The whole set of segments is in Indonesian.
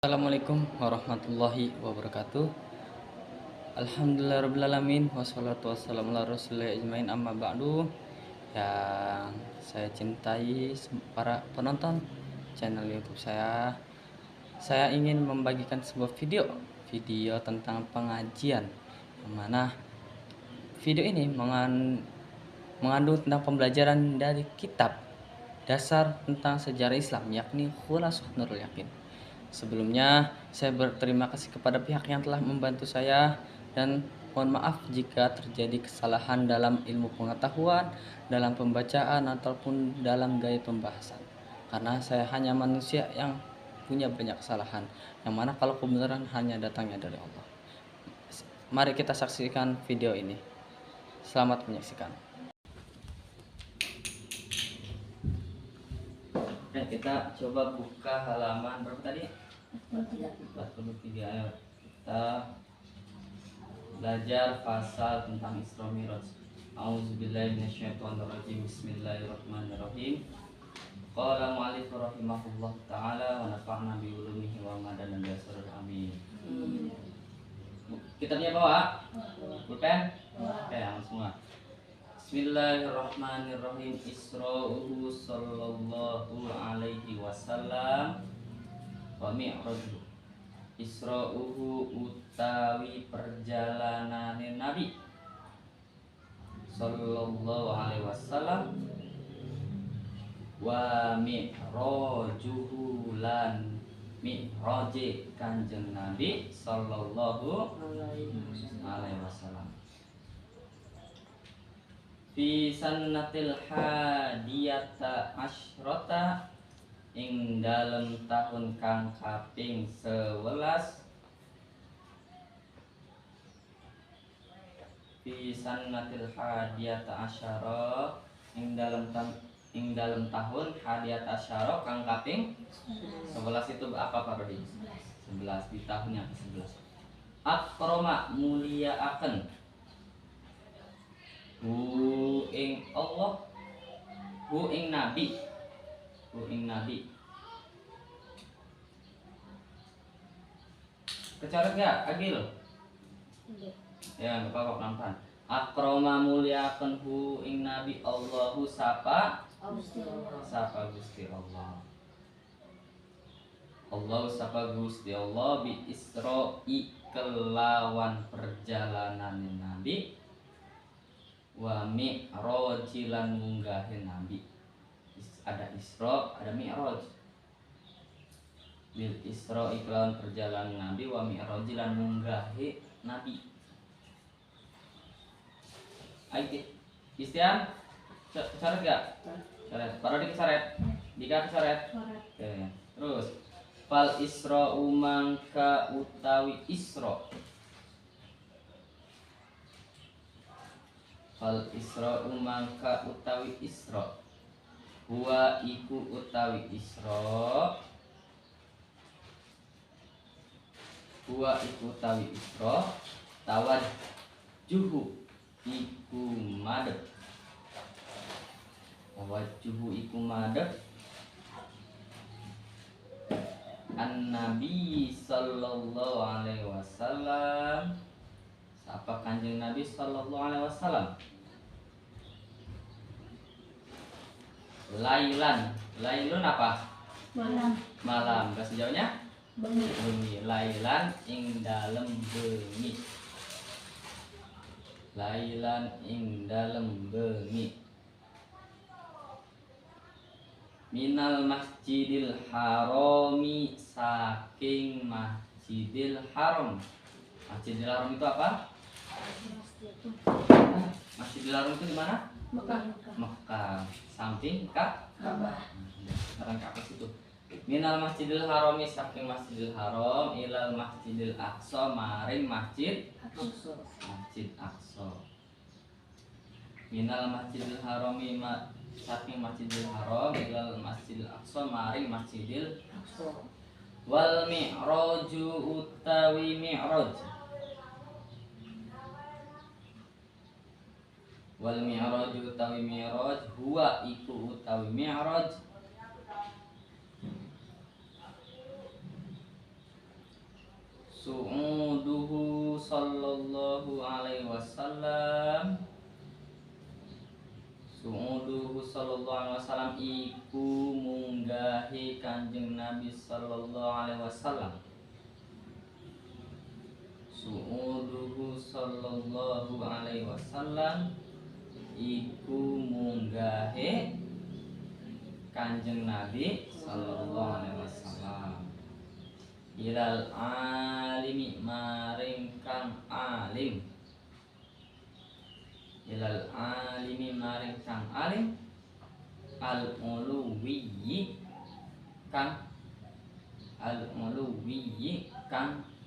Assalamualaikum warahmatullahi wabarakatuh. Alhamdulillahirrahmanirrahim. Wassalatu wassalamu ala rasulillah ajmain, amma ba'du. Yang saya cintai para penonton channel YouTube saya ingin membagikan sebuah video tentang pengajian, yang mana video ini mengandung tentang pembelajaran dari kitab dasar tentang sejarah Islam, yakni Khulasah Nurul Yakin. Sebelumnya, saya berterima kasih kepada pihak yang telah membantu saya dan mohon maaf jika terjadi kesalahan dalam ilmu pengetahuan, dalam pembacaan, ataupun dalam gaya pembahasan. Karena saya hanya manusia yang punya banyak kesalahan, yang mana kalau kebenaran hanya datangnya dari Allah. Mari kita saksikan video ini. Selamat menyaksikan. Kita coba buka halaman berapa tadi? 43. Ayo kita belajar pasal tentang Isra Mi'raj. A'udzubillahi minasyaitonirrajim. Bismillahirrahmanirrahim. Qala mu'allif rahimahullah ta'ala wa nafa'na bi ulumihi wa madana dasarul amin. Kitabnya bawa? Pulpen? Oke, semua. Bismillahirrahmanirrahim. Isra'uhu sallallahu alaihi wasallam wa mi'rajuhu. Isra'uhu utawi perjalanan Nabi sallallahu alaihi wasallam, wa mi'rajuhu lan mi'raje Kanjeng Nabi sallallahu alaihi wasallam fi sannatil hadiyata asyrata ing dalem tahun kang kaping 11. Fi sannatil hadiyata asyara ing dalem tahun hadiyata asyara kang kaping 11 itu apa Pak Rodi? 11 di tahun yang ke-11. Akroma mulia akan hu ing Allah, hu ing Nabi, hu ing Nabi. Kecoret nggak Agil? Ya nggak apa-apa, pelan-pelan. Akroma muliakan hu ing Nabi Allahu sapa Gusti Allah. Allahu sapa Gusti Allah bi Isra'i kelawan perjalanan Nabi, wa mi'rajilan munggahin Nabi. Ada Isra, ada Mi'raj. Bil Isra iklan perjalanan Nabi, wa mi'rajilan munggahi Nabi. Ayo Istian, kesaret gak? Kesaret. Parodi kesaret. Dika kesaret. Oke. Terus fal Isra mangka utawi Isra. Fal Isra mangka utawi Isra. Huwa iku utawi Isra. Huwa iku utawi Isra. Tawajjuhu iku madhep. Tawajjuhu iku madhep An-Nabi sallallahu alaihi wasallam. Apa Kanjeng Nabi sallallahu alaihi wasallam? Lailun apa? Malam. Bahasa Jawanya? Bengi. Lailan ing dalem bengi. Lailan ing dalem bengi. Minal Masjidil Harami, saking Masjidil Haram. Masjidil Haram itu apa? Masjidil Haram itu di mana? Mekah. Samping Ka'bah. Sekarang Ka'bah situ. Minal Masjidil Harami, saking Masjidil Haram, ilal Masjidil Aqsa, maring Masjid Aqsa. Minal Masjidil Harami, saking Masjidil Haram, ilal Masjidil Aqsa, maring Masjidil Aqsa. Wal mi'raju utawi mi'raj. Wal mi'raju utawi mi'raj, huwa iku utawi mi'raj Su'uduhu sallallahu alaihi wasallam. Su'uduhu sallallahu alaihi wasallam iku munggahi Kanjeng Nabi sallallahu alaihi wasallam. Su'uduhu sallallahu alaihi wasallam iku munggahi Kanjeng Nabi sallallahu alaihi wasallam. Ilal alimi maring kang alim. Ilal alimi maring kang alim. Al uluwiyyi kang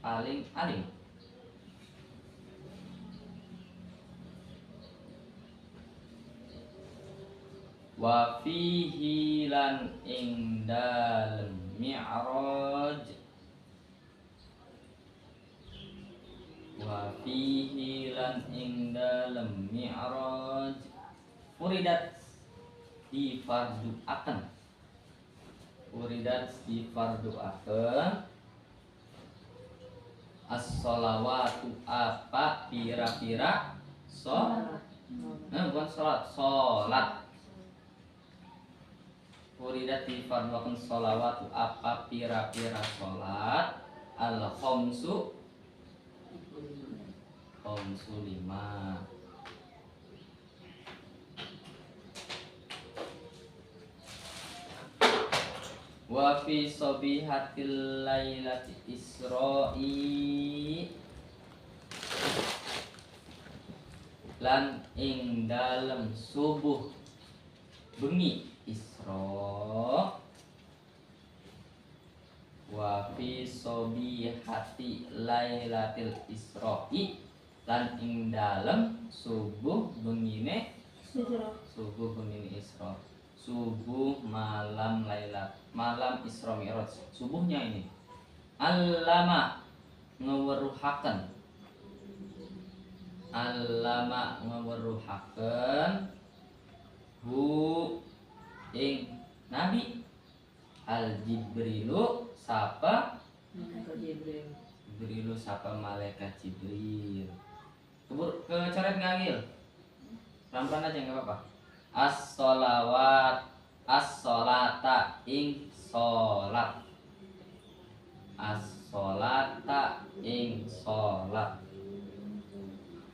paling alim. Wa fihi lan ing dalem mi'raj. Wa fihi lan ing dalem mi'raj furidat difarduaken. Furidat difarduaken as-sholawatu apa pira-pira bukan sholat. Furidat difarduaken sholawatu apa pira-pira sholat al-khamsu 5. Wa fi sobihatil lailati Isra'i lan ing dalem subuh bengi Isra. Wa fi sobihati lailatil Isra'i lan ing dalem subuh bengine Isra. Subuh malam Lailat, malam Isra Mi'raj. Subuhnya ini allama ngeweruhaken. Allama ngeweruhaken hu ing Nabi al Jibrilu sapa Jibrilu sapa malaikat Jibril. Kecoret ngagil. Pelan-pelan aja enggak apa-apa. As-sholata ing sholat. As-sholata ing sholat.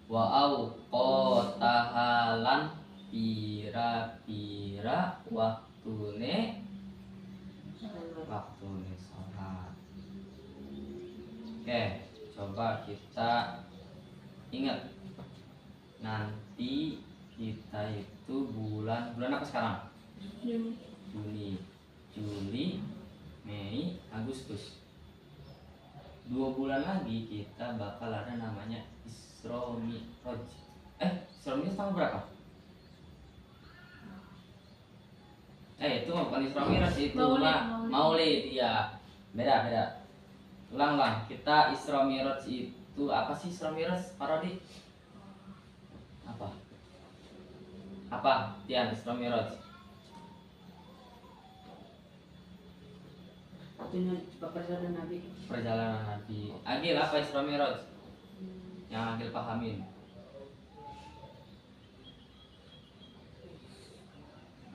Wa auqatahalan pira-pira waktune sholat. Oke, coba kita ingat nanti kita itu bulan apa sekarang? Juni, Juli, Mei, Agustus. 2 bulan lagi kita bakal ada namanya Isra Mi'raj. Isra Mi'raj tanggal berapa? Itu bukan Isra Mi'raj, itu Maulid. Ya, beda. Ulang. Kita Isra Mi'raj itu apa sih Isra Mi'raj, Pak Rodi? Apa? Tian Isra Mi'raj. Perjalanan Nabi. Agil apa Isra Mi'raj? Yang Agil pahamin.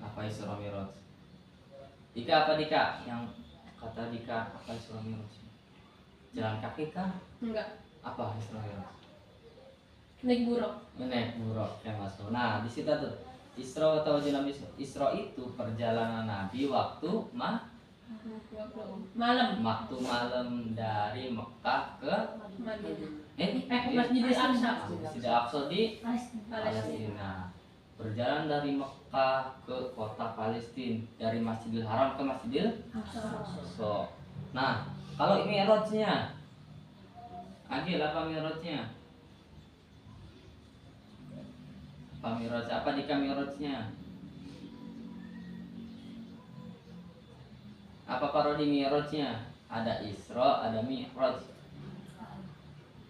Apa Isra Mi'raj? Dika apa Dika? Yang kata Dika apa Isra Mi'raj? Jalan kaki kan? Enggak. Apa Isra Mi'raj? Naik buruk ya masuk. Nah, di situ tuh Isra atau Nabi Isra itu perjalanan Nabi waktu malam. Waktu malam dari Mekah ke Madinah. Masjidil Aqsa. Masjidil Aqsa di Palestina. Berjalan dari Mekah ke kota Palestina, dari Masjidil Haram ke Masjidil Aqsa. Nah, kalau ini Mi'rajnya, Agil apa Mi'rajnya? Apa Mi'raj? Apa Dika Mi'rajnya? Apa parodi Mi'rajnya? Ada Isra, ada Mi'raj.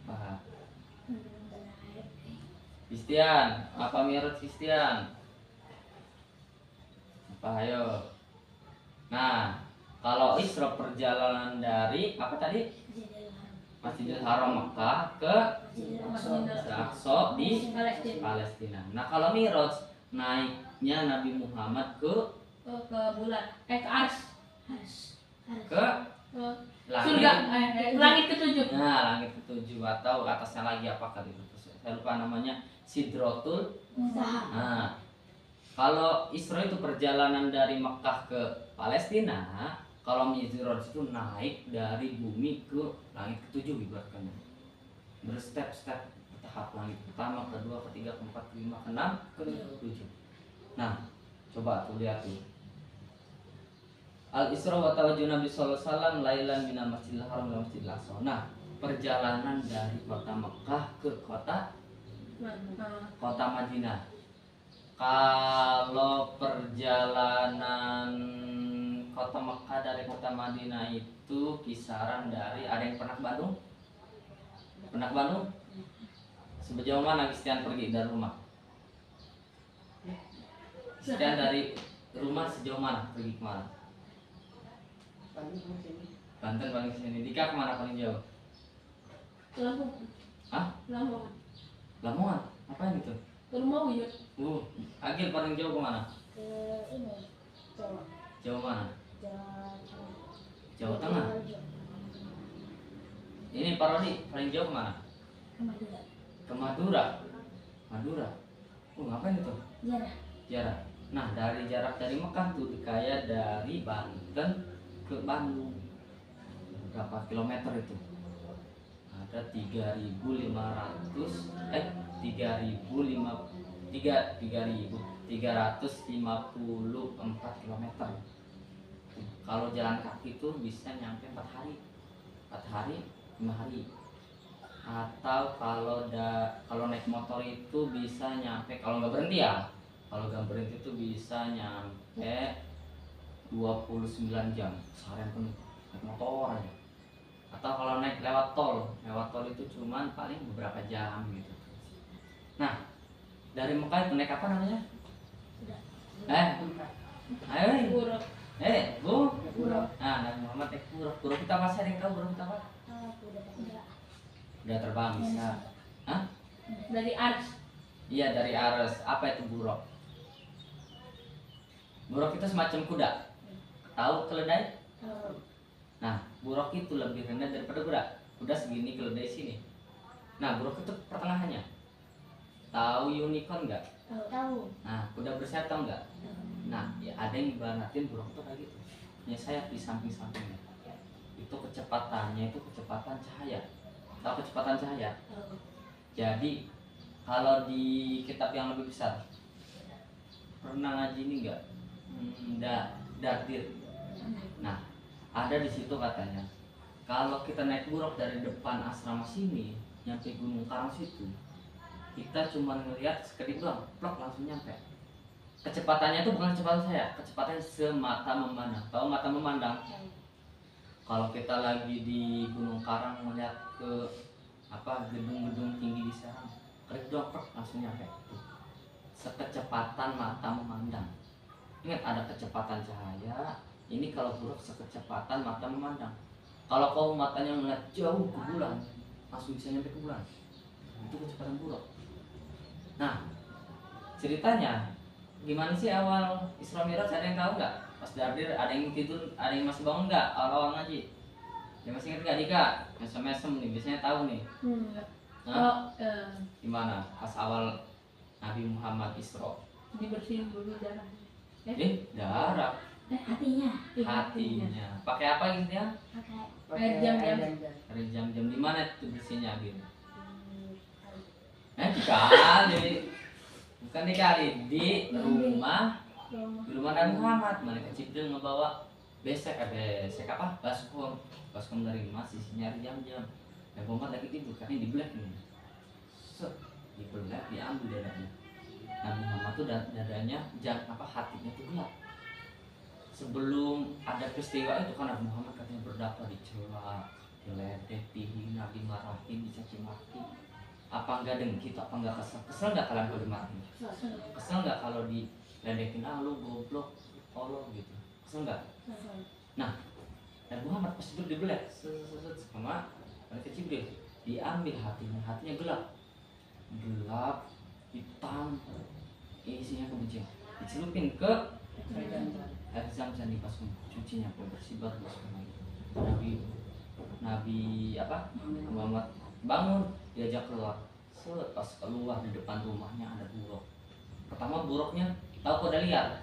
Paham? Kristian, apa Mi'raj Kristian? Apa ayo? Nah, kalau Isra perjalanan dari apa tadi? Masjidil Haram Mekah ke Aqsa di Palestina. Palestina. Nah, kalau Mi'raj naiknya Nabi Muhammad ke Ke bulan. Ke Ars. ke Ke langit. surga. Langit ketujuh. Nah, langit ketujuh atau atasnya lagi apa kali itu? Saya lupa namanya, Sidratul. Nah, kalau Isra itu perjalanan dari Mekah ke Palestina, kalau Mi'raj itu naik dari bumi ke langit ketujuh ibaratnya. Berstep-step tahap langit pertama, kedua, ketiga, keempat, kelima, keenam, ketujuh. Nah, coba tuh lihat tuh. Al-Isra wa tawajjuh Nabi sallallahu alaihi wasallam lailan minal Masjidil Haram ila Masjidil Aqsa. Nah, perjalanan dari kota Mekah ke kota Madinah. Kalau perjalanan kota Mekah dari kota Madinah itu kisaran dari, ada yang pernah ke Bandung? Pernah ke Bandung? Sejauh mana Kristian pergi dari rumah? Kristian dari rumah sejauh mana? Pergi kemana? Banten paling sini. Dika kemana paling jauh? Lampung. Hah? Lampung. Lamongan? Apain itu? Ke rumah Wiyut. Agil paling jauh kemana? Ke ini Jawa. Jauh mana? Jawa. Jawa Tengah. Ini Parodi paling jauh kemana? Ke Madura. Ke Madura. Madura. Ngapain itu? Jarak. Jarak. Nah, dari jarak dari Mekah tuh kayak dari Banten ke Bandung. Berapa kilometer itu? Ada 3.354 kilometer. Kalau jalan kaki itu bisa nyampe 4 hari. 4 hari, 5 hari. Atau kalau naik motor itu bisa nyampe, kalau nggak berhenti ya. Kalau nggak berhenti itu bisa nyampe 29 jam seharian penuh naik motor aja. Atau kalau naik lewat tol itu cuman paling beberapa jam gitu. Nah, dari Mekah itu naik apa namanya? Ayo, Buruk. Bu. Nah, Nabi Muhammad naik buruk. Buruk kita masih ada yang tahu buruk kita apa? Udah terbang bisa. Hah? Dari Ars. Iya, dari Ares. Apa itu buruk? Buruk itu semacam kuda. Tahu keledai? Nah, buruk itu lebih rendah daripada kuda. Kuda segini, keledai sini. Nah, buruk itu pertengahannya. Tahu unicorn nggak? Tahu. Nah, kuda bersayap tahu nggak? Nah, ya ada yang ibaratin buruk itu kayak gitu. Punya sayap di samping-sampingnya. Itu kecepatannya itu kecepatan cahaya. Tahu kecepatan cahaya? Jadi, kalau di kitab yang lebih besar, pernah ngaji ini nggak? Dardir. Nah, ada di situ katanya, kalau kita naik buruk dari depan asrama sini nyampe Gunung Karang situ, kita cuma ngelihat sekedip doang, plok langsung nyampe. Kecepatannya itu bukan kecepatan saya, kecepatannya semata memandang. Tahu mata memandang? Kalau kita lagi di Gunung Karang melihat ke gedung-gedung tinggi di Serang, klik doang, plok langsung nyampe. Sekecepatan mata memandang. Ingat, ada kecepatan cahaya. Ini kalau buruk sekecepatan mata memandang. Kalau kau matanya melihat jauh ke bulan, langsung bisa nyampe ke bulan. Itu kecepatan buruk. Nah, ceritanya gimana sih awal Isra Mi'raj? Ada yang tahu nggak? Pas Dardir ada yang tidur, ada yang masih bangun nggak? Awal ngaji. Dia masih ingat nggak Dika? Mesem-mesem nih, biasanya tahu nih. Hah? Gimana? Pas awal Nabi Muhammad Isra. Dibersihin dulu darah. Darah. Hatinya. Hatinya. Pakai apa gitu ya? Pakai Jam-jam. Dari jam-jam di mana itu bersihnya gitu? Dikali. Bukan dikali, di rumah Nabi Muhammad. Malaikat Jibril ngebawa besek apa? Baskom dari emas, isinya jam-jam. Nabi Muhammad lagi tidur, karena di belek nih. Di belek, diambil dadanya. Nabi Muhammad tuh dadanya, hatinya tuh gelap. Sebelum ada peristiwa itu kan Nabi Muhammad katanya berdakwah, dicela, diledek, dihina, dimarahin, dicaci maki. Apa enggak dengki, apa enggak kesel? Kesel enggak kalian kalau dimarahin? Kesel enggak kalau diledekin, lu goblok, tolong gitu? Kesel enggak? Nah, Nabi Muhammad pas tidur dibelek sama malaikat Jibril diambil hatinya, hatinya gelap, gelap, hitam, isinya kebencian, dicelupin ke air zam-zam, dipasung cucinya pun bersih bagus. Nabi Nabi apa Muhammad bangun, diajak keluar. Pas keluar di depan rumahnya ada buruk. Pertama buruknya tahu kuda liar,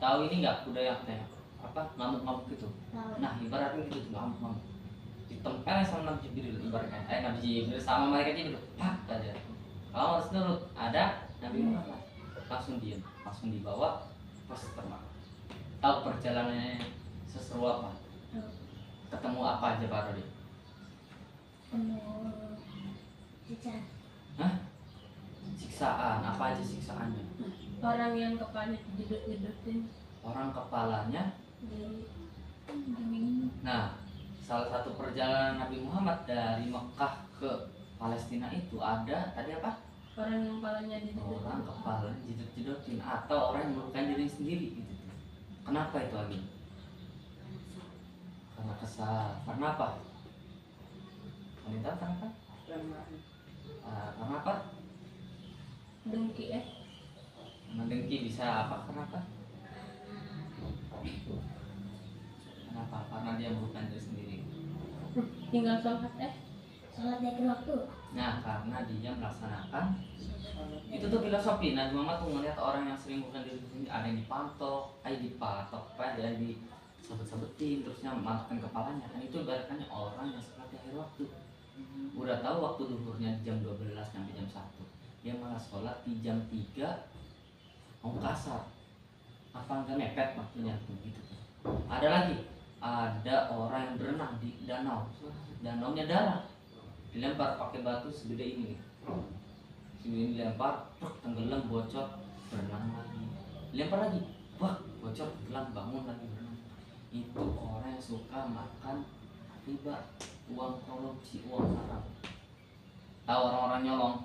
tahu ini nggak kuda yang kayak apa ngamuk-ngamuk gitu. Tahu. Nah ibaratnya gitu tuh ngamuk-ngamuk, ditempel sama Nabi Jibril, ibaratnya Nabi Jibril sama malaikat Jibril, pak aja. Kalau harus nurut, ada Nabi Muhammad langsung diem, langsung dibawa pas terbang. Tahu perjalanannya seseru apa? Tahu. Ketemu apa aja baru dia? Cicak. Hah? Siksaan, apa aja siksaannya? Orang yang kepalanya jedut-jedutin Orang kepalanya. di Nah, salah satu perjalanan Nabi Muhammad dari Mekah ke Palestina itu ada tadi apa? orang yang kepalanya jedut-jedutin. Orang kepalanya jedut-jedutin atau orang yang melukai diri sendiri gitu. Kenapa itu lagi? Karena kesal. Karena apa? Wanita kenapa? Karena apa? Dengki Mendengki bisa apa? Kenapa? Kenapa? Karena dia melukai diri sendiri. tinggal sholat Sholat di akhir waktu. Nah, karena dia melaksanakan itu tuh filosofi. Nabi Muhammad tuh ngeliat orang yang sering melukai diri sendiri, ada yang dipatok, ada yang disabet-sabetin, terusnya mantapkan kepalanya. Kan itu ibaratnya orang yang sholat di akhir waktu. Udah tahu waktu duhurnya di jam 12 sampai jam 1, dia malah sholat di jam 3, mau kasar apa enggak mepet waktunya tuh gitu. Ada lagi, ada orang yang berenang di danaunya darah, dilempar pakai batu segede ini, segede dilempar, tenggelam, bocor, berenang lagi, dilempar lagi, wah bocor, tenggelam, bangun lagi, berenang. Itu orang yang suka makan riba, uang korupsi, uang haram. Tahu orang-orang nyolong?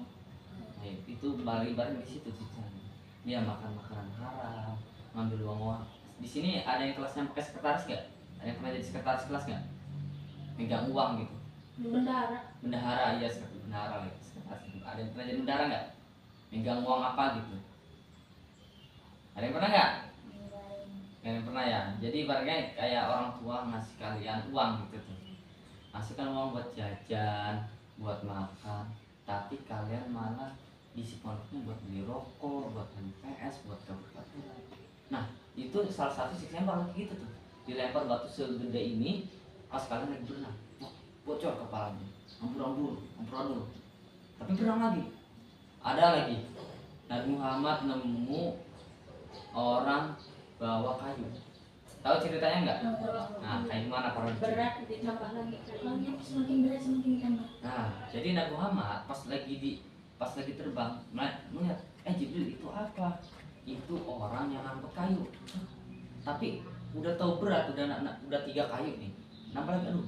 Nah, itu balik-balik di situ ceritanya. Dia makan makanan haram, ngambil uang. Di sini ada yang kelasnya pakai sekretaris nggak? Ada yang pernah jadi sekretaris kelas nggak? Megang uang gitu. bendara Bendahara, iya seperti bendahara lagi. Sekretaris itu. Ada yang pernah jadi bendahara nggak? Megang uang apa gitu? Ada yang pernah nggak? Nggak ada yang pernah ya. Jadi ibaratnya kayak orang tua ngasih kalian uang gitu tuh. Ngasihkan uang buat jajan, buat makan, tapi kalian malah isi pondoknya buat beli rokok, buat beli PS, buat kabur-kaburan. Nah, itu salah satu siksaan bakal gitu tuh. Dilempar batu segede ini pas kalian lagi berenang. Wah, bocor kepalanya. Ampur-ampur. Tapi berenang lagi. Ada lagi. Nabi Muhammad nemu orang bawa kayu. Tahu ceritanya enggak? Nah, kayak gimana para berat ditambah lagi Kalau semakin berat semakin tambah. Nah, jadi Nabi Muhammad pas lagi terbang melihat, Jibril itu apa? Itu orang yang angkat kayu. Tapi udah tahu berat, udah 3 kayu nih. Nambah lagi,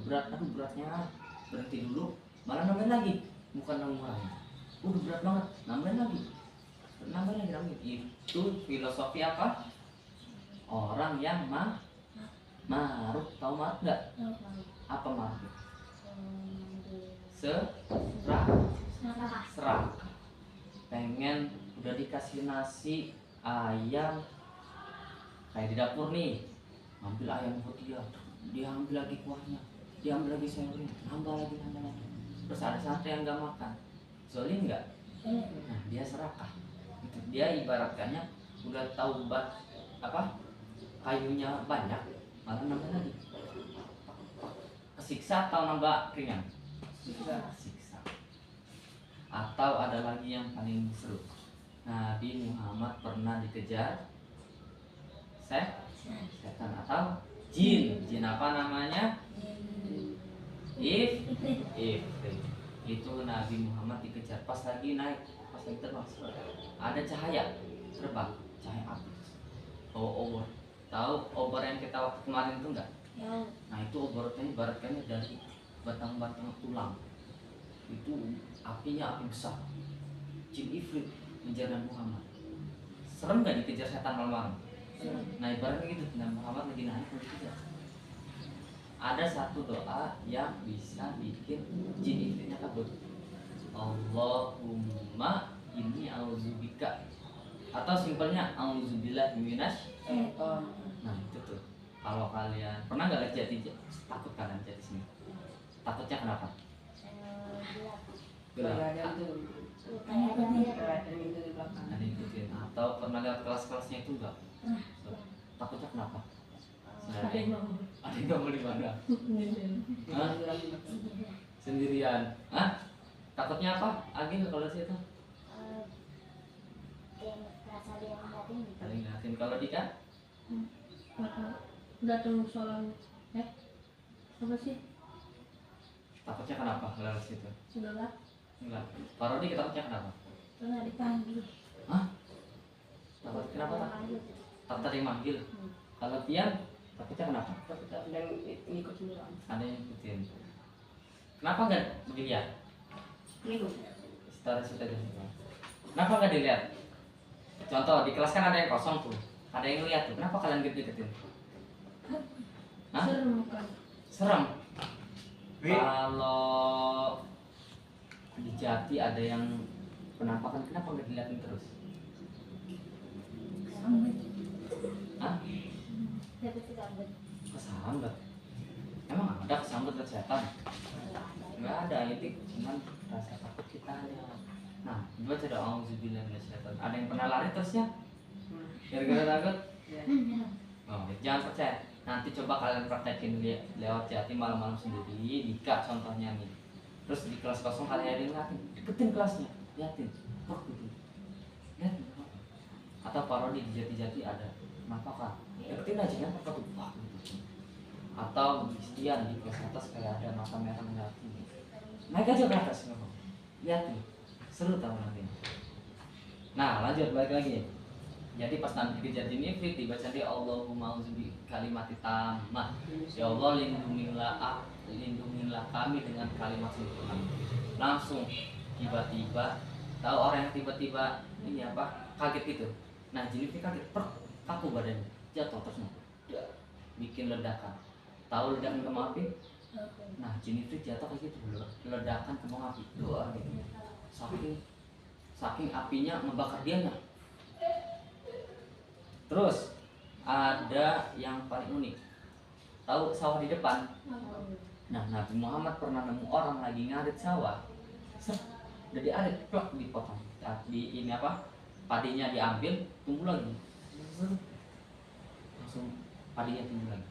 beratnya. Berhenti dulu, malah nambahin lagi. Bukan mengurangi. Berat banget, nambahin lagi. Itu filosofi apa? Orang yang maruf. Tahu maruf nggak? Apa maruf? Serakah. Pengen udah dikasih nasi ayam kayak di dapur nih, ambil ayam buat dia ambil lagi kuahnya, dia ambil lagi sayurnya, nambah lagi. Terus ada santri yang nggak makan, zolim nggak? Nah, dia serakah. Dia ibaratkannya udah tahu kayunya banyak, malah nambah lagi. Kesiksa atau nambah ringan? Siksa. Atau ada lagi yang paling seru. Nabi Muhammad pernah dikejar setan atau jin. Jin apa namanya? Ifrit. Itu Nabi Muhammad dikejar pas lagi naik, pas lagi terbang. Ada cahaya terbang, cahaya api. Obor. Tahu obor yang kita waktu kemarin itu enggak? Nah, itu obornya ibaratkannya dari batang-batang tulang. Itu apinya api besar. Jin Ifrit mengejar Nabi Muhammad. Serem gak dikejar setan malam-malam? Nah, ibaratnya gitu, Nabi Muhammad lagi naik dikejar. ada satu doa yang bisa bikin jin ifritnya kabur. Allahumma inni auzubika, atau simpelnya auzubillah minasy. Nah itu tuh, kalau kalian pernah nggak lihat jati, takut kalian jati sini? Takutnya kenapa? Gelap. Kayak ada Ada yang ikutin. Atau pernah lihat kelas-kelasnya itu enggak? Takutnya kenapa? Ada yang mau. Ada yang nggak mau di mana? Hah? Sendirian. Hah? Takutnya apa? Agil kalau di situ? rasa dia ngeliatin gitu. Paling ngeliatin. Kalau Dika? Datang musola. Apa sih? Takutnya kenapa kalau di situ? Sudahlah. Enggak. Parodi takutnya kenapa? Pernah dipanggil. Hah? Takut kenapa tak? Takut ada yang manggil. Kalau Tian takutnya kenapa? Ada yang ngikut duluan. Ada yang ikutin. Kenapa nggak dilihat? Ngikut. Setelah situ aja. Kenapa nggak dilihat? Contoh di kelas kan ada yang kosong tuh, ada yang lihat tuh. Kenapa kalian deketin? Hah? Serem kan. Serem. Kalau di Jati ada yang penampakan, kenapa nggak dilihatin terus? Sambut. Hah? Dapat sambut. Kesambet. Emang ada kesambet ke setan? Nggak ada, itu cuman rasa takut kita aja. Nah, baca doa auzubillahi minasyaitonir. Ada yang pernah lari terusnya? Gara-gara takut? Oh, jangan percaya. Nanti coba kalian praktekin lewat Jati malam-malam sendiri. Dika contohnya nih. Terus di kelas kosong kalian ada yang ngeliatin, deketin kelasnya, liatin, gitu. Liatin. Atau parodi di Jati-Jati ada, kenapa kak? Deketin aja kan, apa tuh? Wah, gitu. Atau di Stian di kelas atas kayak ada mata merah ngeliatin. Naik aja ke atas, liatin, seru tau nanti. Nah lanjut balik lagi. Jadi pas nanti kejadian ini fit dibaca dia Allahumma auzubi kalimati tammah. Ya Allah lindungilah kami dengan kalimat sempurna. Langsung tiba-tiba tahu orang yang tiba-tiba ini apa kaget gitu. Nah jin itu kaget, kaku badannya, jatuh terus bikin ledakan. Tahu ledakan kembang api? Nah jin itu jatuh kayak gitu, ledakan kembang api. Dua gitu. Saking apinya membakar dianya. Terus ada yang paling unik. Tahu sawah di depan? Nah, Nabi Muhammad pernah nemu orang lagi ngarit sawah. Udah diarit, plak dipotong. Di ini apa? Padinya diambil, tumbuh lagi. Langsung padinya tumbuh lagi.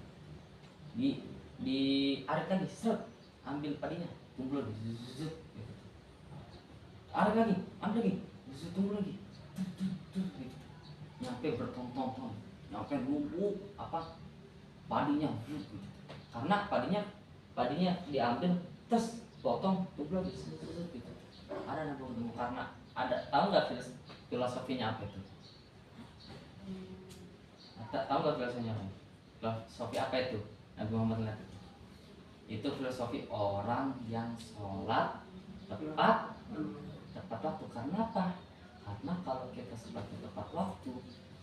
Diarit lagi, seret, ambil padinya, tumbuh lagi. Arit lagi, ambil lagi, tumbuh lagi. Nyampe bertonton-ton, nyampe numpuk apa padinya, karena padinya diambil terus potong tumbuh lagi gitu. Ada nabung temu karena ada, tahu nggak filosofinya apa itu? Tahu nggak filosofinya apa? Filosofi apa itu? Nabi Muhammad lihat itu filosofi orang yang sholat tepat waktu. Karena apa? Karena kalau kita sholat tepat waktu,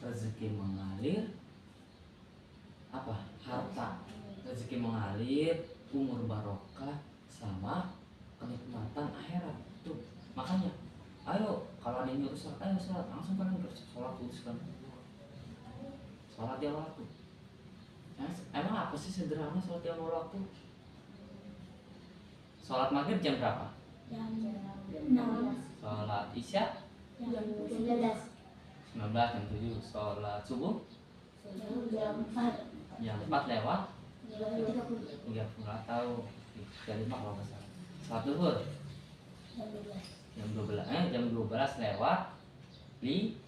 rezeki mengalir, apa? Harta, rezeki mengalir, umur barokah, sama kenikmatan akhirat. Tuh, makanya, ayo kalau ada yang nyuruh sholat, ayo sholat, langsung kalian kerja sholat teruskan. Sholat di awal waktu. Emang apa sih sederhana sholat di awal waktu? Sholat maghrib jam berapa? Jam 16. Sholat isya Jam 19. 19 jam 7. Sholat subuh Jam 4. jam 4 lewat 30. 30 atau 35 kalau nggak salah. Sholat duhur Jam 12. jam 12 lewat 5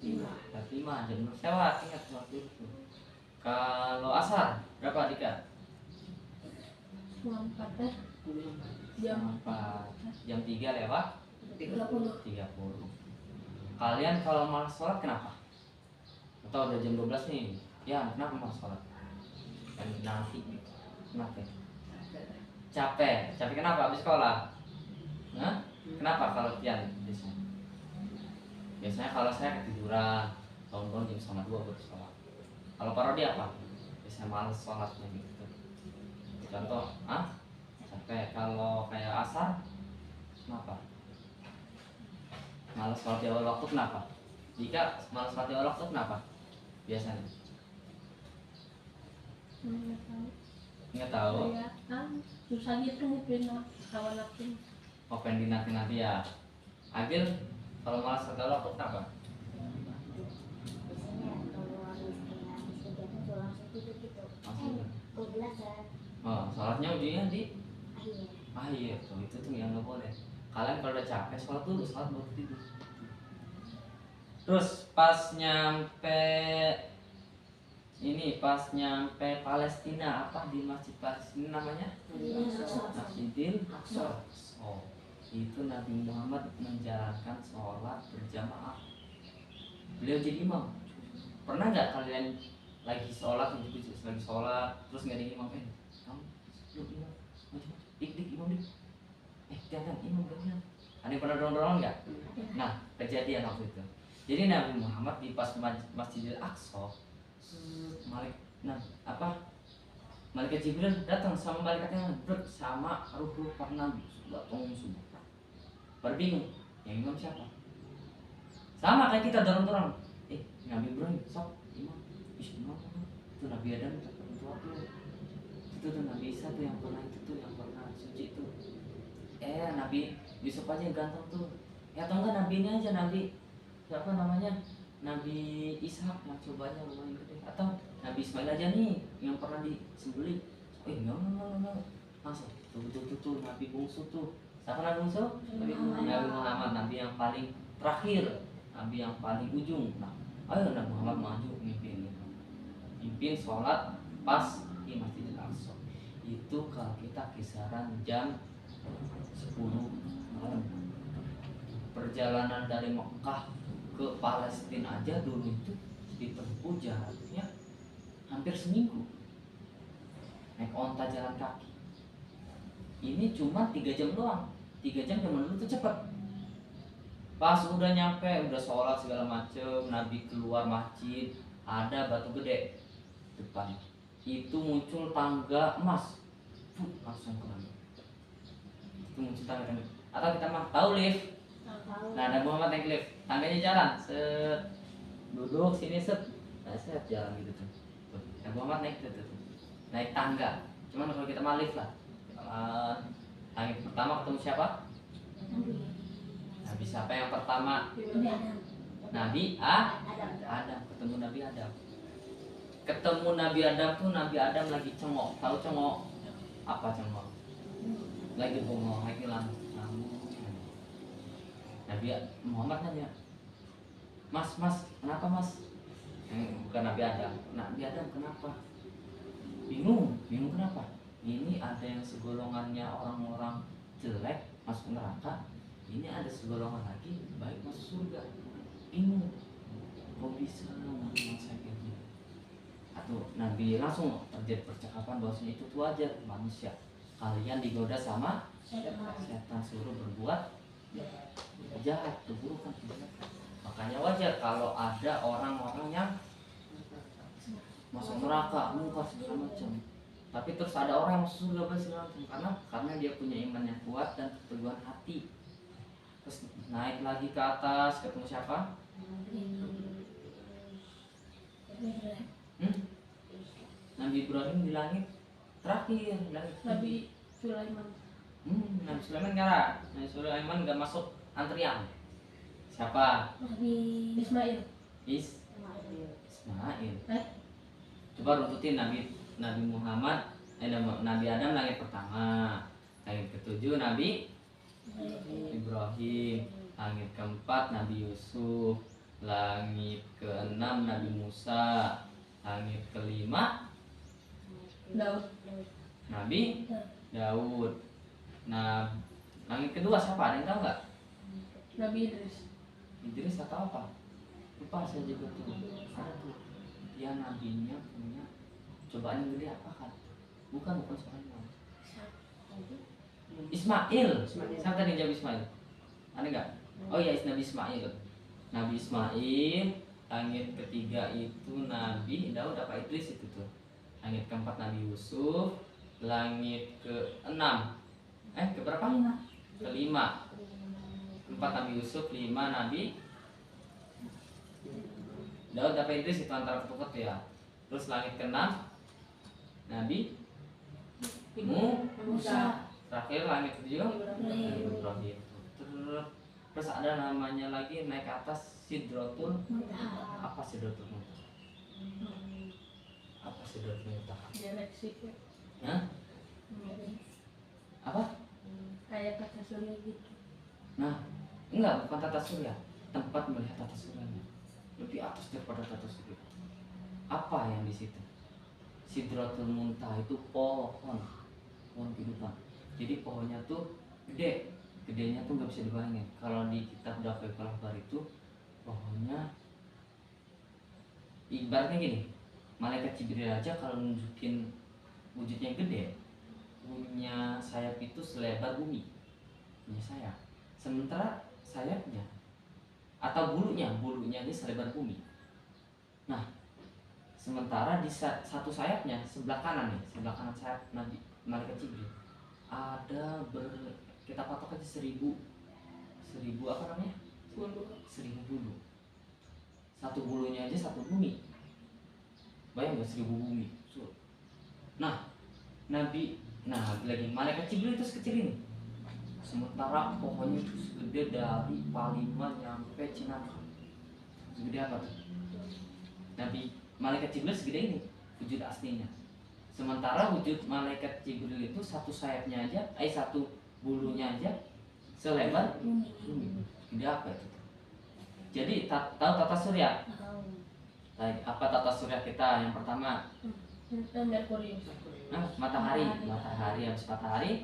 jam 12 lewat, ingat waktu itu. Kalau asar berapa Dika? Jam 4 jam 4 jam 3 lewat 30. 30. Kalian kalau malas sholat kenapa? Atau udah jam 12 nih, ya kenapa malas sholat? Kan nanti kenapa? Capek kenapa habis sekolah? Nah, kenapa kalau Tian biasanya kalau saya ketiduran, bangun jam 1:30 baru sholat. Kalau parodi apa? Biasanya malas sholatnya gitu. Contoh, capek. Kalau kayak asar, kenapa? Malas sholat di awal waktu kenapa? Jika malas sholat di awal waktu kenapa? Biasanya Nggak tahu. nggak tahu. Kelihatan susah gitu ngupin kawan aku. Open di nanti ya. Agil, kalau malas sholat di awal waktu kenapa? Biasanya kalau habis kegiatan tuh langsung tidur gitu. Langsung. Kebelasan. Oh, sholatnya ujungnya di Akhir. akhir tuh, itu tuh yang nggak boleh. Kalian kalau udah capek sholat dulu, sholat baru tidur. Terus pas nyampe Palestina, apa di masjid Palestina namanya? Masjidil Aqsa. Oh, itu Nabi Muhammad menjalankan sholat berjamaah. Beliau jadi imam. Pernah nggak kalian lagi sholat terus nggak ada imam? Kamu lu imam, maju, dik imam dik. Jangan imam gantian. Ada yang pernah dorong nggak? Nah, kejadian waktu itu. Jadi Nabi Muhammad di pas Masjidil Aqsa, Malaikat Jibril datang sama malaikatnya sama ruh para nabi, datang semua. Berbingung, yang imam siapa? Sama kayak kita dorong. Nabi Ibrahim, sok imam, imam itu Nabi Adam tua tuh. Itu tuh Nabi Isa tuh yang pernah suci itu. Nabi Yusuf aja yang ganteng tuh. Atau enggak Nabi ini aja, Nabi siapa namanya? Nabi Ishak yang cobanya lumayan gede. Atau Nabi Ismail aja nih yang pernah disembelih. Enggak. Langsung tuh Nabi bungsu tuh. Siapa Nabi bungsu? Nabi Muhammad, Nabi yang paling terakhir, Nabi yang paling ujung. Nah, ayo Nabi Muhammad maju mimpin sholat pas di Masjidil Aqsa. Itu kalau kita kisaran jam 10 malam. Perjalanan dari Mekah ke Palestina aja dulu itu ditempuh jaraknya hampir seminggu. Naik onta jalan kaki. Ini cuma 3 jam doang. 3 jam zaman dulu tuh cepet. Pas udah nyampe, udah sholat segala macem, Nabi keluar masjid, ada batu gede depan. Itu muncul tangga emas. Langsung ke langit. Itu muncul tangga. Atau kita mah tahu lift. Nah, Nabi Muhammad naik lift, tangganya jalan, set, duduk sini set jalan gitu tuh. Nabi Muhammad naik tuh. Naik tangga. Cuman kalau kita mah lift lah. Langit pertama ketemu siapa? Nabi siapa yang pertama? Nabi Adam. Ketemu Nabi Adam. Ketemu Nabi Adam tuh Nabi Adam lagi cengok. Tahu cengok? Apa cengok? Lagi bengong, lagi lamu. Nabi Muhammad nanya, Mas, kenapa Mas? Bukan Nabi Adam. Nabi Adam kenapa? Bingung kenapa? Ini ada yang segolongannya orang-orang jelek masuk neraka. Ini ada segolongan lagi baik masuk surga. Bingung. Kok bisa saya kayak gini? Atau Nabi langsung terjadi percakapan bahwasanya itu tuh wajar manusia. Kalian digoda sama setan suruh berbuat jahat, keburukan. Makanya wajar kalau ada orang-orang yang masuk neraka, mungkar segala macam. Tapi terus ada orang yang masuk surga segala macam karena dia punya iman yang kuat dan keteguhan hati. Terus naik lagi ke atas, ketemu siapa? Nabi Ibrahim di langit terakhir, Nabi Sulaiman. Nabi Sulaiman enggak. Nabi Sulaiman enggak masuk antrian. Siapa? Ismail. Ismail. Coba runtutin Nabi Muhammad, Nabi Adam langit pertama, langit ketujuh Nabi Ibrahim, langit keempat Nabi Yusuf, langit keenam Nabi Musa, langit kelima Daud. Nabi Daud. Nah, langit kedua siapa? Ada yang tahu nggak? Nabi Idris. Idris atau apa? Lupa saya juga tuh. Ada tuh. Dia nabinya punya cobaan yang gede apa kan? Bukan Sulaiman. Ismail. Siapa tadi yang jawab Ismail? Ada nggak? Oh iya, Nabi Ismail. Nabi Ismail. Langit ketiga itu Nabi Daud apa Idris itu tuh. Langit keempat Nabi Yusuf. langit ke-6, ke berapa? Kelima. 4 Nabi Yusuf, 5 Nabi Daud, apa Idris, itu antara ketupat ya. Terus langit ke-6 Nabi Musa. Terakhir langit ke-7 Ibrahim. Terus ada namanya lagi naik ke atas Sidratul. Apa Sidratul Muntaha? Apa Sidratul Muntaha? Galaksi Hah? Apa? kayak kata surya gitu. Nah, enggak, bukan tata surya. Tempat melihat tata suryanya lebih atas daripada tata surya. Apa yang di situ? Sidratul Muntaha itu pohon kehidupan. Jadi pohonnya tuh gede, gedenya tuh nggak bisa dibayangin. Kalau di kitab Dafaul Ahbar itu pohonnya ibaratnya gini, malaikat Jibril aja kalau nunjukin wujudnya gede, punya sayap itu selebar bumi, punya sayap. Sementara sayapnya atau bulunya aja selebar bumi. Nah, sementara di satu sayapnya sebelah kanan sayap Nabi malaikat Jibril ada kita patok aja 1000 apa namanya? 1000 bulu. Satu bulunya aja satu bumi. Bayang gak 1000 bumi? Nah, lagi malaikat Jibril itu sekecil ini. Sementara pohonnya itu segede dari Palima nyampe Cinangka. Segede apa tuh? Malaikat Jibril segede ini wujud aslinya. Sementara wujud malaikat Jibril itu satu sayapnya aja, satu bulunya aja selebar bumi. Gede apa itu? Jadi tahu tata surya? Apa tata surya kita? Yang pertama Merkurius. matahari. Habis matahari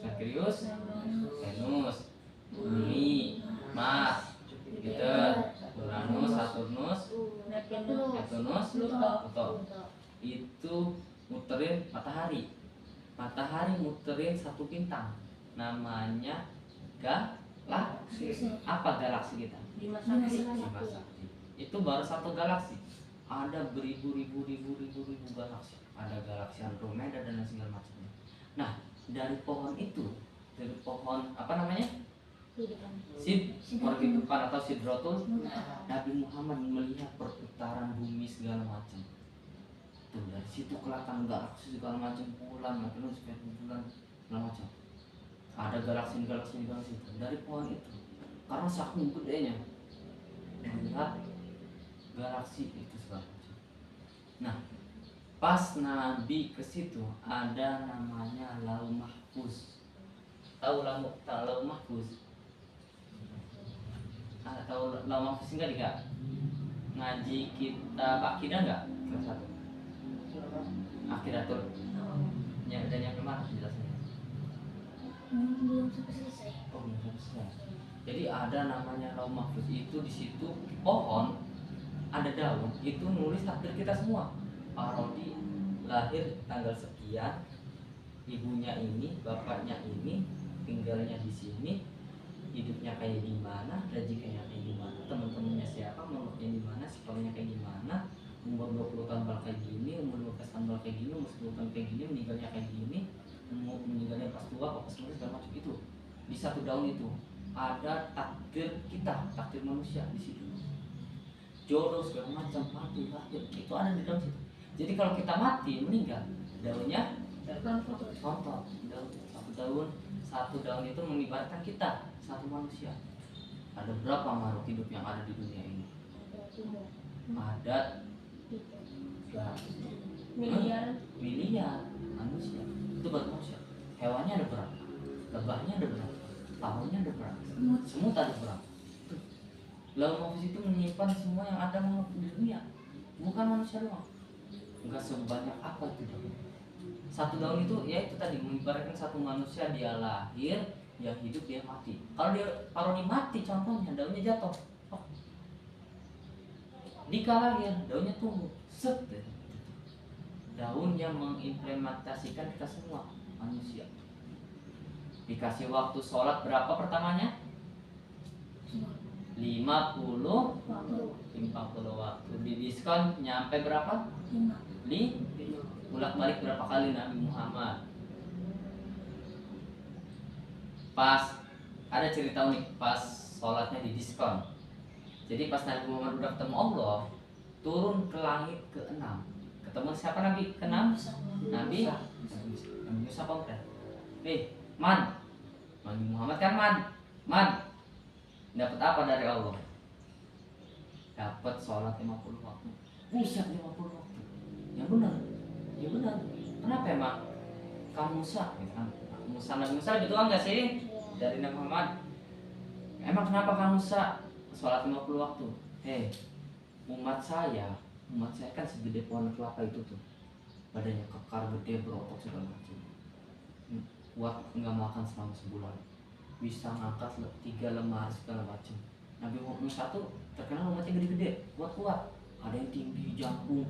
Merkurius, Venus, Bumi, Mars, Jupiter, Uranus, Saturnus, Neptunus, Pluto. Itu muterin matahari. Matahari muterin satu bintang, namanya galaksi. Apa galaksi kita? Bima Sakti. Bima Sakti. Itu baru satu galaksi. Ada beribu-ribu galaksi. Ada galaksi Andromeda dan lain segala macamnya. Nah, dari pohon itu, dari pohon apa namanya? Kehidupan atau Sidratul, Nabi Muhammad melihat perputaran bumi segala macam. Tuh, dari situ kelihatan galaksi segala macam, bulan, bulan segala macam. Ada galaksi itu dari pohon itu. Karena saking gedenya melihat galaksi itu segala macam. Nah, pas Nabi ke situ ada namanya Lauh Mahfuz. Tahu Lauh Mahfuz? Tahu Lauh Mahfuz enggak? Ngaji kitab akidah enggak? Kelas 1. Akidatul. Yang kemana penjelasannya? Belum sampai selesai. Oh, belum selesai. Jadi ada namanya Lauh Mahfuz, itu di situ pohon ada daun, itu nulis takdir kita semua. Pak Rodi lahir tanggal sekian, ibunya ini, bapaknya ini, tinggalnya di sini, hidupnya kayak gimana, rezekinya kayak gimana, teman-temannya siapa, mulutnya di mana, sekolahnya kayak gimana, umur 20 tahun bakal kayak gini, umur 15 tahun bakal kayak gini, umur 10 tahun kayak gini, meninggalnya kayak gini, meninggalnya pas tua, pas muda, segala macam itu. Di satu daun itu ada takdir kita, takdir manusia di situ. Jodoh segala macam, mati, lahir, itu ada di daun situ. Jadi kalau kita mati, meninggal, daunnya kontot. Satu daun itu mengibaratkan kita, satu manusia. Ada berapa makhluk hidup yang ada di dunia ini? Ada miliar manusia. Itu baru manusia. Hewannya ada berapa? Lebahnya ada berapa? Tahunnya ada berapa? Semut ada berapa? Lauh Mahfuz itu menyimpan semua yang ada di dunia, bukan manusia doang. Enggak sebanyak apa itu daun. Satu daun itu ya itu tadi mengibaratkan satu manusia, dia lahir, dia hidup, dia mati. Kalau dia paroni mati contohnya daunnya jatuh. Oh. Dika lahir, daunnya tumbuh. Set. Daun yang mengimplementasikan kita semua manusia. Dikasih waktu sholat berapa pertamanya? 50 waktu. Di diskon nyampe berapa? 50. Bolak-balik berapa kali Nabi Muhammad. Pas ada cerita unik pas sholatnya di diskon. Jadi pas Nabi Muhammad udah ketemu Allah, turun ke langit ke-6. Ketemu siapa Nabi ke-6? Nabi Musa apa bukan? Man. Nabi Muhammad kan man. Dapat apa dari Allah? Dapat sholat 50 waktu. Buset 50 waktu. Ya benar. Kenapa emang kamu Musa? Nabi Musa gitu enggak sih? Dari Nabi Muhammad. Emang kenapa kamu Musa sholat 50 waktu? Umat saya kan segede pohon kelapa itu tuh. Badannya kekar, gede, berotot segala macam. Kuat nggak makan selama sebulan. Bisa ngangkat 3 lembar segala macam. Nabi Musa tuh terkenal umatnya gede-gede, kuat. Ada yang tinggi, jangkung,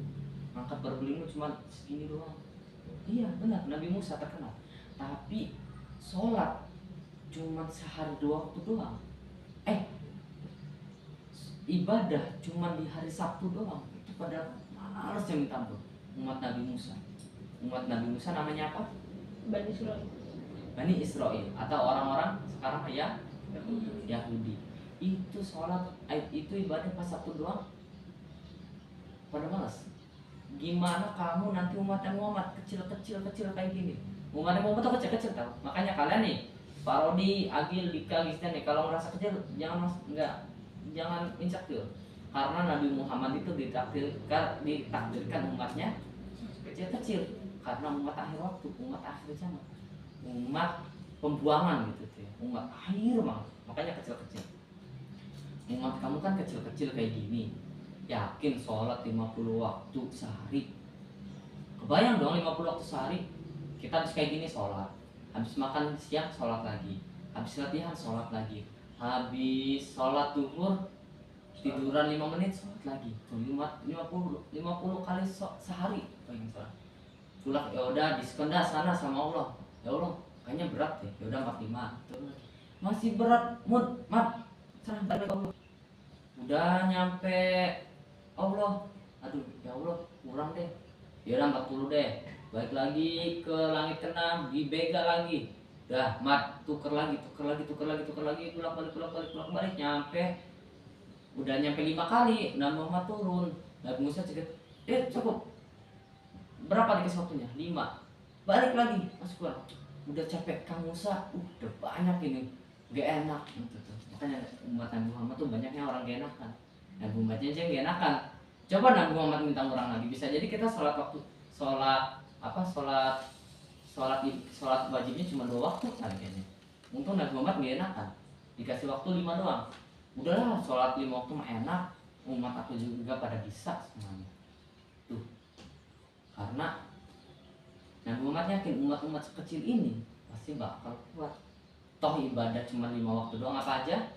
ngangkat berbeling cuma segini doang. Iya benar, Nabi Musa terkenal. Tapi sholat cuma sehari 2 waktu doang. Ibadah cuma di hari Sabtu doang. Itu pada males yang minta ampun. Umat Nabi Musa namanya apa? Bani Israel atau orang-orang sekarang ya Yahudi. Itu sholat, itu ibadah pas Sabtu doang. Pada malas. Gimana kamu nanti umatnya Muhammad kecil kayak gini? Umatnya Muhammad tuh kecil tau. Makanya kalian nih, Pak Rodi, Agil, Dika, Gistan nih, kalau merasa kecil jangan insecure. Karena Nabi Muhammad itu ditakdirkan umatnya kecil karena umat akhir waktu, umat akhir zaman, umat pembuangan gitu tuh, umat akhir makanya kecil. Umat kamu kan kecil kayak gini, yakin sholat 50 waktu sehari. Kebayang dong 50 waktu sehari. Kita habis kayak gini sholat, habis makan siang sholat lagi, habis latihan sholat lagi, habis sholat duhur tiduran 5 menit sholat lagi. Tuh 50 kali sehari pengen sholat. Pulang ya udah diskon dah sana sama Allah. Ya Allah, kayaknya berat deh. Ya udah 45. Tuh, masih berat, mat. Serah balik Allah. Udah nyampe Allah. Aduh, ya Allah, kurang deh. Ya udah 40 deh. Balik lagi ke langit ke-6, dibega lagi. Dah, mat, tuker lagi, bolak-balik nyampe. Udah nyampe 5 kali, Nabi Muhammad turun. Nabi Musa cekit, cukup. Berapa dikasih waktunya? 5. Balik lagi, masuk kurang. Udah capek, Kang Musa, udah banyak ini. Gak enak gitu tuh. Makanya umat Nabi Muhammad tuh banyaknya orang gak enakan. Nabi Muhammadnya aja gak enakan. Coba Nabi Muhammad minta ngurang lagi. Bisa jadi kita sholat wajibnya cuma 2 waktu kan kayaknya. Untung Nabi Muhammad gak enakan. Dikasih waktu 5 doang. Udahlah, sholat 5 waktu mah enak. Umat aku juga pada bisa semuanya. Tuh. Karena Nabi Muhammad yakin umat sekecil ini pasti bakal kuat. Toh ibadah cuma 5 waktu doang, apa aja?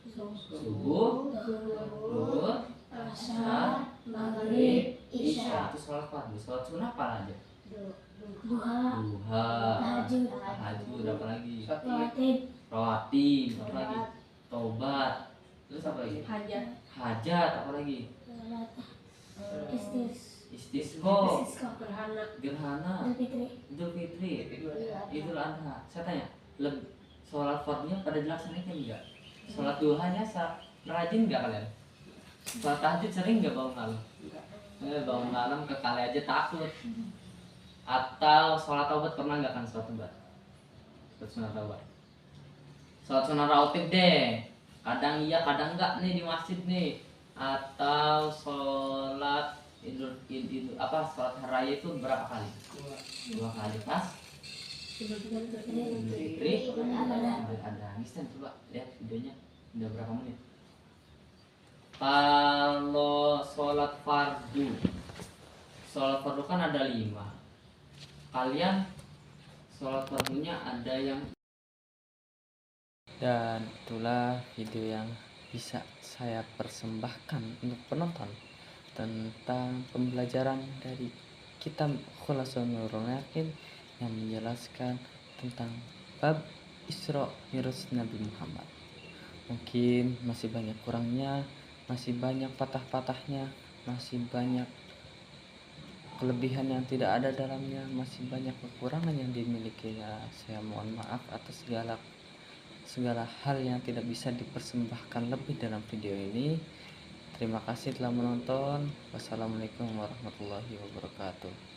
Subuh, zuhur, asar, maghrib, isya. Itu sholat fardu. Sholat sunnah apa aja? Duha, tahajud, apa lagi? rawatib, apa lagi? Tobat. Terus apa lagi? Hajat, apa lagi? Istisqo, gerhana, Idul Fitri, Idul Adha. Saya tanya, sholat fardunya pada dilaksanakan enggak? Sholat duhanya rajin enggak kalian? Sholat tahajud sering enggak bangun malam? Bangun malam ke kali aja takut. Atau sholat taubat pernah enggak kan sholat taubat? Sholat sunat rawatib deh. Kadang iya, kadang enggak nih di masjid nih. Atau sholat sholat hari raya itu berapa kali? 2 kali pas Fitri ada. Misal coba lihat videonya udah berapa menit. Kalau sholat fardu kan ada 5. Kalian sholat fardunya ada yang. Dan itulah video yang bisa saya persembahkan untuk penonton tentang pembelajaran dari kitab Khulasatul Nurul Yaqin yang menjelaskan tentang bab Isra Mi'raj Nabi Muhammad. Mungkin masih banyak kurangnya, masih banyak patah-patahnya, masih banyak kelebihan yang tidak ada dalamnya, masih banyak kekurangan yang dimiliki. Ya, saya mohon maaf atas segala hal yang tidak bisa dipersembahkan lebih dalam video ini. Terima kasih telah menonton. Wassalamualaikum warahmatullahi wabarakatuh.